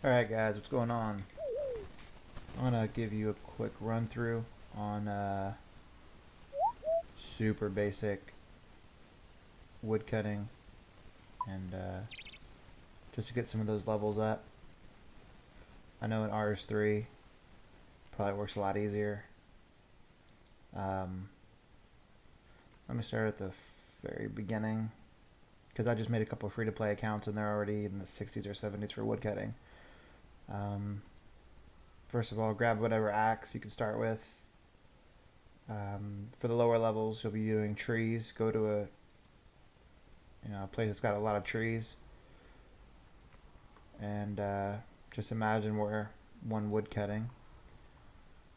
Alright guys, what's going on? I'm gonna give you a quick run through on super basic wood cutting and just to get some of those levels up. I know in RS3 probably works a lot easier. Let me start at the very beginning because I just made a couple of free-to-play accounts and they're already in the 60s or 70s for woodcutting. First of all, grab whatever axe you can start with. For the lower levels, you'll be doing trees. Go to a place that's got a lot of trees, and just imagine where one woodcutting.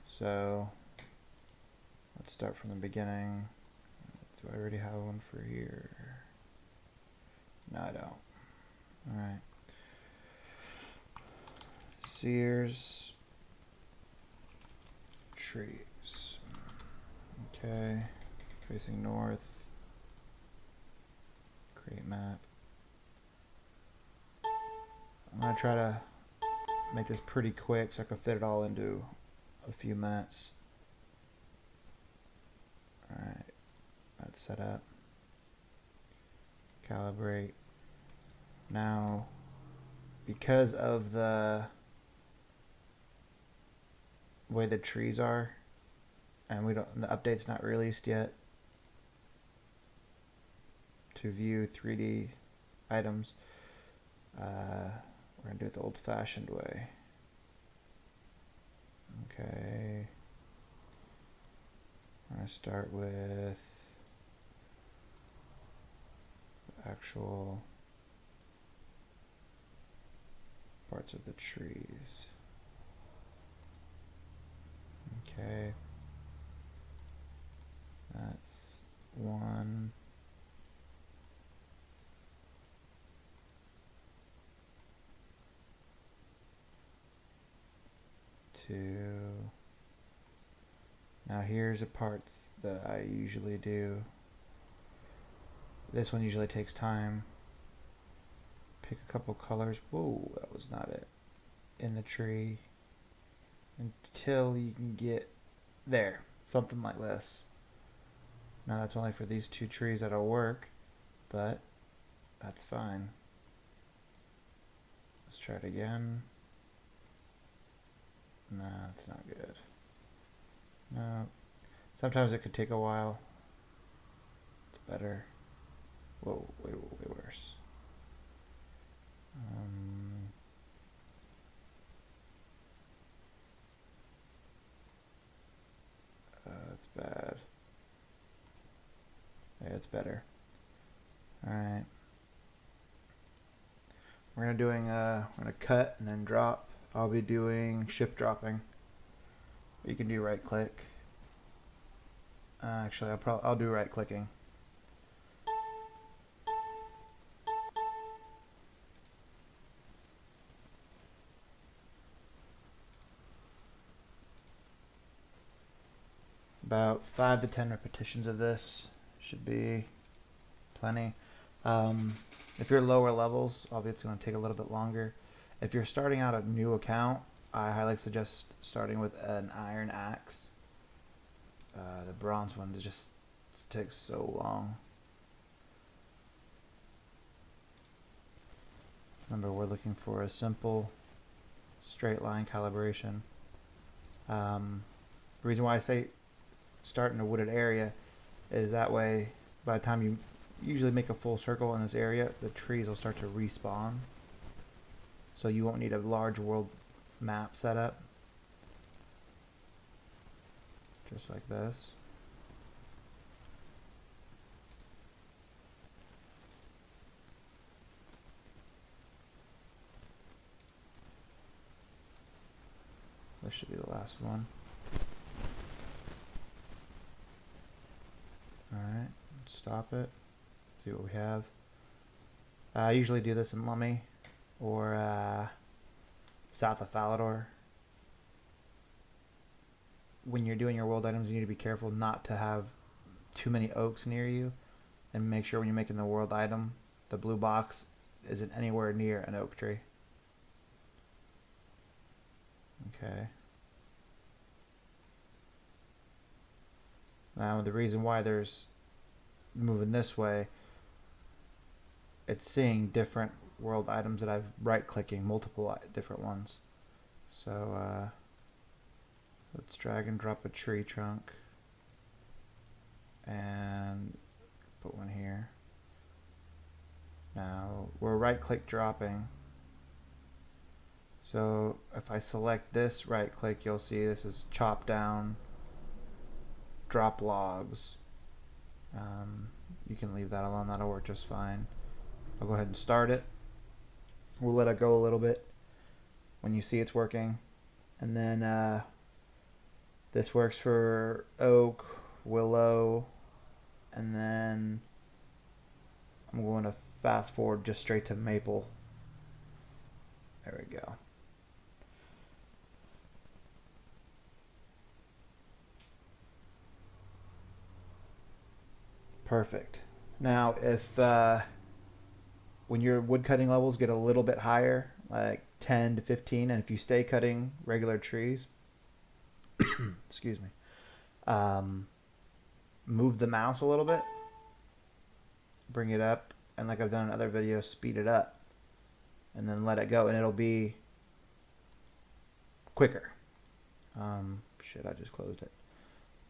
So let's start from the beginning. Do I already have one for here? No, I don't. Alright. Sears. Trees. Okay. Facing north. Create map. I'm going to try to make this pretty quick so I can fit it all into a few minutes. Alright. That's set up. Calibrate. Now, because of the way the trees are, and the update's not released yet to view 3D items, we're gonna do it the old-fashioned way. Okay, I'm gonna start with the actual parts of the trees. Okay, that's one. Two. Now here's the parts that I usually do. This one usually takes time. Pick a couple colors. Whoa, that was not it. In the tree. Until you can get there. Something like this. Now that's only for these two trees that'll work, but that's fine. Let's try it again. No, it's not good. No. Sometimes it could take a while. It's better. Whoa, way worse. That's bad. Yeah, it's better. Alright. We're gonna cut and then drop. I'll be doing shift dropping. You can do right click. Actually, I'll do right clicking. About 5 to 10 repetitions of this should be plenty. If you're lower levels, obviously it's going to take a little bit longer. If you're starting out a new account, I highly suggest starting with an iron axe. The bronze one just takes so long. Remember, we're looking for a simple straight line calibration. The reason why I say start in a wooded area is that way by the time you usually make a full circle in this area, the trees will start to respawn. So you won't need a large world map setup. Just like this. This should be the last one. Alright, stop it. See what we have. I usually do this in Lummi or south of Falador. When you're doing your world items, you need to be careful not to have too many oaks near you, and make sure when you're making the world item, the blue box isn't anywhere near an oak tree. Okay. Now the reason why there's moving this way, it's seeing different world items that I've right-clicking multiple different ones. So let's drag and drop a tree trunk and put one here. Now we're right-click dropping. So if I select this right-click, you'll see this is chop down, drop logs. You can leave that alone, that'll work just fine. I'll go ahead and start it. We'll let it go a little bit when you see it's working. And then this works for oak, willow, and then I'm going to fast forward just straight to maple. There we go. Perfect. Now if when your wood cutting levels get a little bit higher, like 10 to 15, and if you stay cutting regular trees, excuse me, move the mouse a little bit, bring it up, and like I've done in other videos, speed it up, and then let it go, and it'll be quicker. Shit, I just closed it.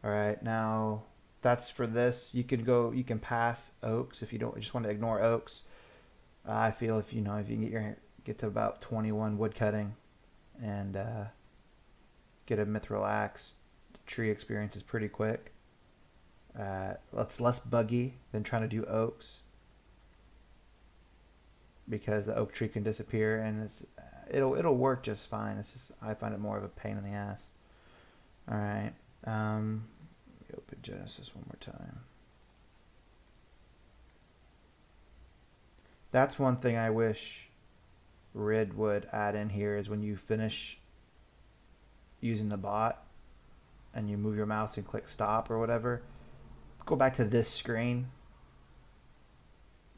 All right, now that's for this. You can pass oaks if you don't just want to ignore oaks. I feel if you can get to about 21 wood cutting and get a mithril axe, the tree experience is pretty quick. It's less buggy than trying to do oaks because the oak tree can disappear, and it'll work just fine. It's just I find it more of a pain in the ass. All right, open Genesis one more time. That's one thing I wish Rid would add in here is when you finish using the bot and you move your mouse and click stop or whatever, go back to this screen.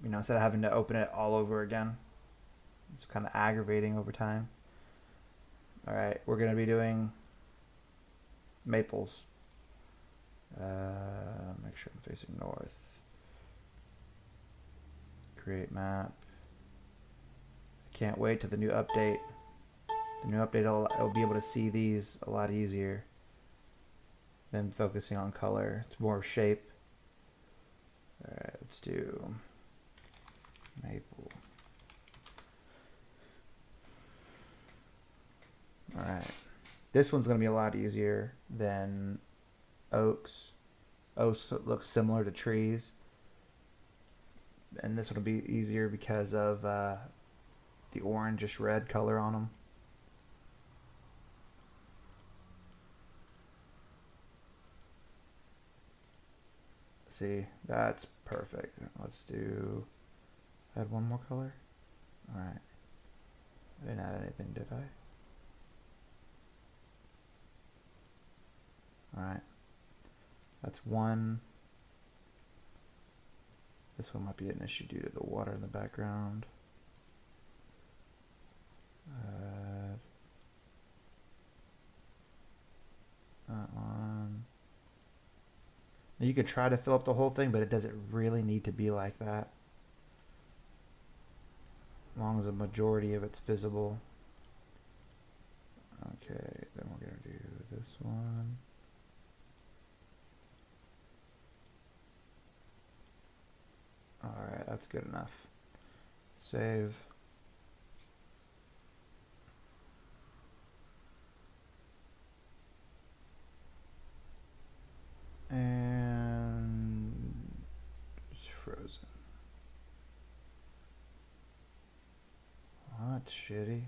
Instead of having to open it all over again. It's kind of aggravating over time. All right, we're going to be doing maples. Make sure I'm facing north. Create map. Can't wait to the new update. The new update will be able to see these a lot easier than focusing on color. It's more shape. Alright, let's do maple. Alright. This one's going to be a lot easier than oaks. Oaks look similar to trees. And this one will be easier because of the orangish red color on them. See, that's perfect. Let's add one more color. All right. I didn't add anything, did I? All right. That's one. This one might be an issue due to the water in the background. That one. Now you could try to fill up the whole thing, but it doesn't really need to be like that. As long as a majority of it's visible. Okay, then we're going to do this one. Alright, that's good enough. Save. And it's frozen. Oh, that's shitty.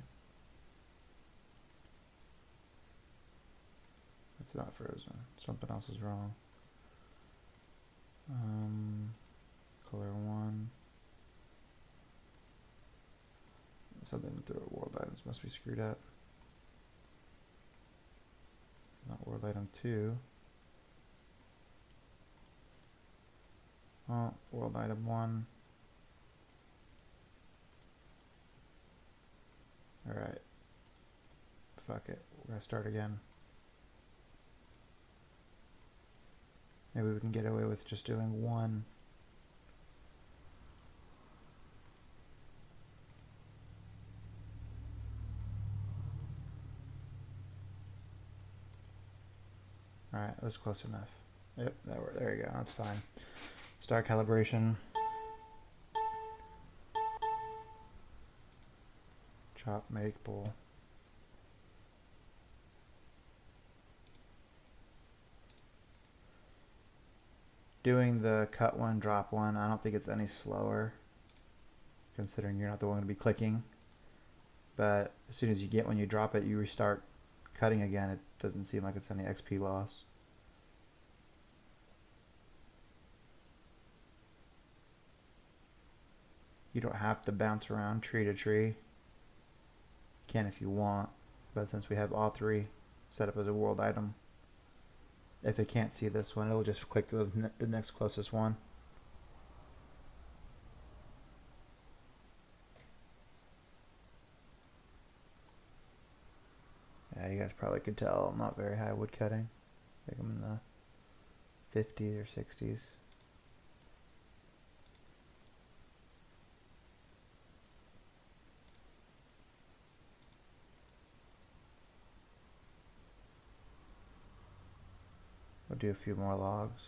It's not frozen. Something else is wrong. Color 1. Something with the world items must be screwed up. Not world item 2. Oh, world item 1. Alright. fuck it. We're gonna start again. Maybe we can get away with just doing one. Alright, that was close enough. Yep, there you go, that's fine. Start calibration. Chop, make, pull. Doing the cut one, drop one, I don't think it's any slower, considering you're not the one going to be clicking. But as soon as you get one, you drop it, you restart cutting again. It doesn't seem like it's any XP loss. You don't have to bounce around tree to tree. You can if you want, but since we have all three set up as a world item, if it can't see this one, it'll just click to the next closest one. Yeah, you guys probably could tell I'm not very high wood cutting. I think I'm in the 50s or 60s. We'll do a few more logs.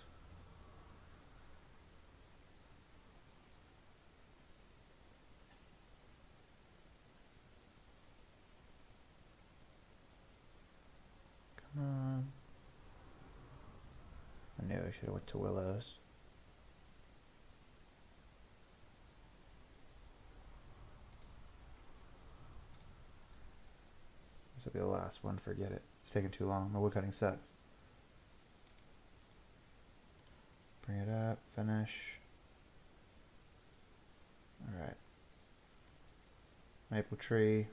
Come on. I knew I should have went to willows. This will be the last one, forget it. It's taking too long, my wood cutting sucks. Bring it up, finish. Alright. Maple tree,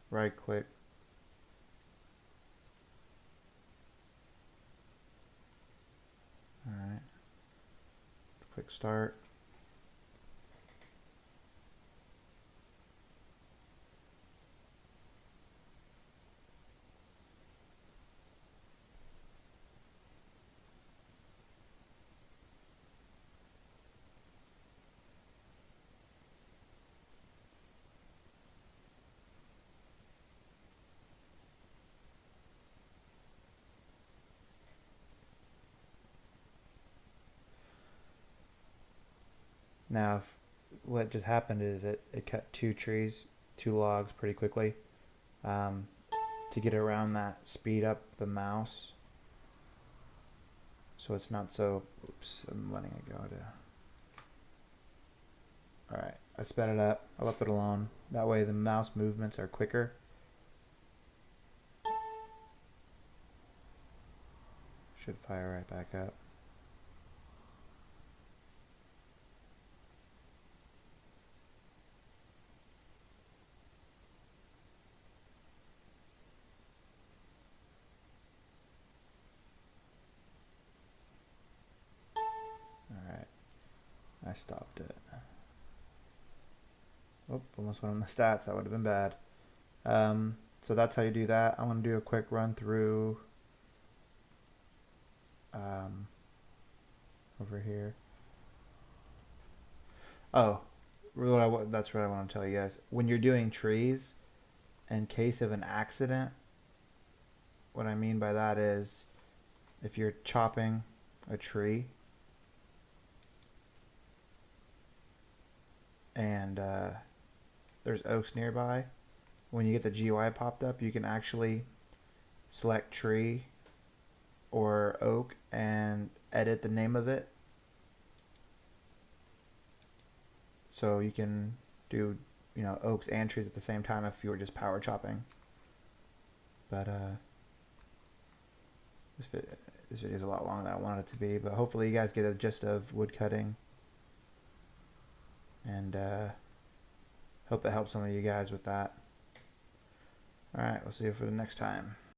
right click. Alright. Click start. Now, what just happened is it cut two logs pretty quickly. To get around that, speed up the mouse so it's not so, oops, I'm letting it go to, alright, I sped it up, I left it alone, that way the mouse movements are quicker. Should fire right back up. I stopped it. Oh, almost went on the stats. That would have been bad. So that's how you do that. I want to do a quick run through over here. Oh, that's what I want to tell you guys. When you're doing trees, in case of an accident, what I mean by that is if you're chopping a tree and there's oaks nearby, when you get the GUI popped up, you can actually select tree or oak and edit the name of it. So you can do, oaks and trees at the same time if you were just power chopping. But this video is a lot longer than I wanted it to be, but hopefully you guys get a gist of wood cutting. And hope it helps some of you guys with that. Alright, we'll see you for the next time.